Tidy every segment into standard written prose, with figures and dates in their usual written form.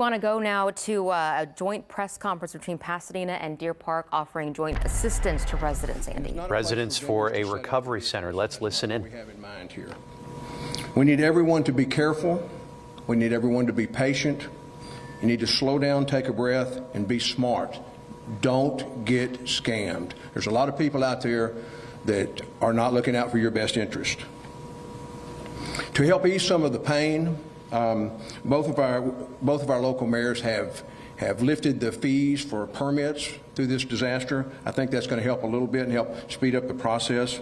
Want to go now to a joint press conference between Pasadena and Deer Park offering joint assistance to residents, Andy. Residents for a recovery center. Let's listen in. We have in mind here. We need everyone to be careful. We need everyone to be patient. You need to slow down, take a breath, and be smart. Don't get scammed. There's a lot of people out there that are not looking out for your best interest. To help ease some of the pain, both of our local mayors have lifted the fees for permits through this disaster. I think that's going to help a little bit and help speed up the process.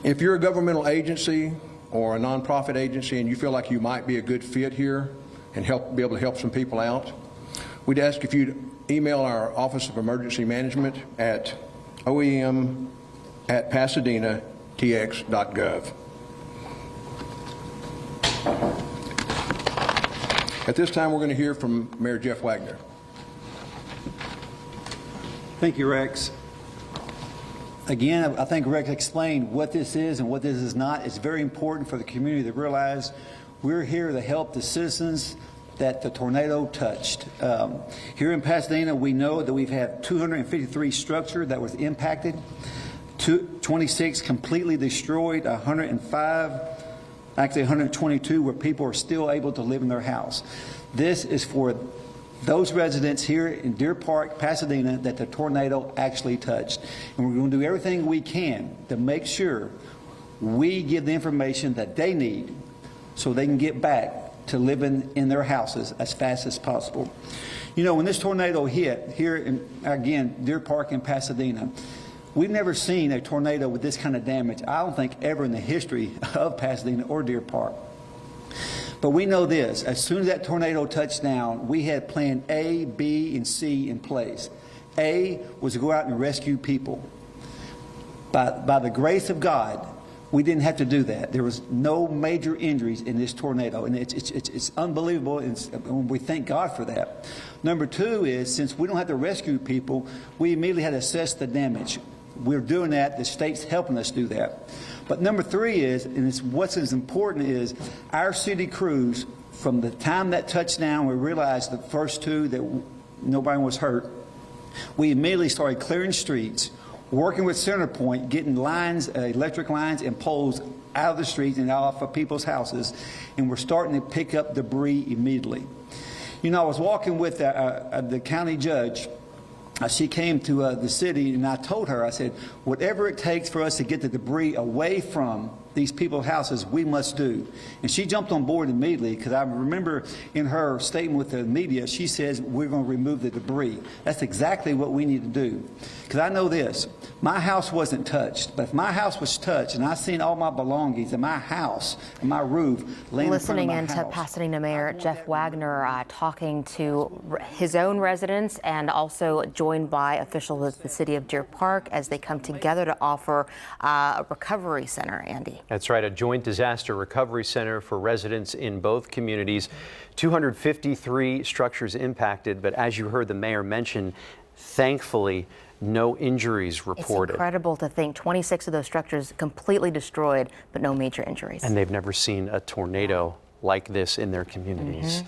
If you're a governmental agency or a nonprofit agency and you feel like you might be a good fit here and be able to help some people out, we'd ask if you'd email our Office of Emergency Management at oem@pasadenatx.gov. At this time, we're going to hear from Mayor Jeff Wagner. Thank you, Rex. Again, I think Rex explained what this is and what this is not. It's very important for the community to realize we're here to help the citizens that the tornado touched. Here in Pasadena, we know that we've had 253 structures that was impacted, 26 completely destroyed, 122 where people are still able to live in their house. This is for those residents here in Deer Park, Pasadena, that the tornado actually touched. And we're going to do everything we can to make sure we give the information that they need so they can get back to living in their houses as fast as possible. You know, when this tornado hit here in, again, Deer Park in Pasadena, we've never seen a tornado with this kind of damage, I don't think, ever in the history of Pasadena or Deer Park. But we know this, as soon as that tornado touched down, we had plan A, B, and C in place. A was to go out and rescue people. By the grace of God, we didn't have to do that. There was no major injuries in this tornado, and it's unbelievable, and we thank God for that. Number two is, since we don't have to rescue people, we immediately had to assess the damage. We're doing that. The state's helping us do that. But number three is, and it's what's as important is, our city crews, from the time that touched down, we realized the first two that nobody was hurt, we immediately started clearing streets, working with CenterPoint, getting lines, electric lines and poles out of the streets and off of people's houses, and we're starting to pick up debris immediately. You know, I was walking with the county judge. She came to the city, and I told her, I said, whatever it takes for us to get the debris away from these people's houses, we must do. And she jumped on board immediately, because I remember in her statement with the media, she says, we're going to remove the debris. That's exactly what we need to do. Because I know this, my house wasn't touched, but if my house was touched and I seen all my belongings in my house and my roof laying Listening in front of my into house. Pasadena Mayor Jeff Wagner talking to his own residents and also joined by officials of the city of Deer Park as they come together to offer a recovery center, Andy. That's right, a joint disaster recovery center for residents in both communities. 253 structures impacted, but as you heard the mayor mention, thankfully, no injuries reported. It's incredible to think 26 of those structures completely destroyed, but no major injuries. And they've never seen a tornado like this in their communities.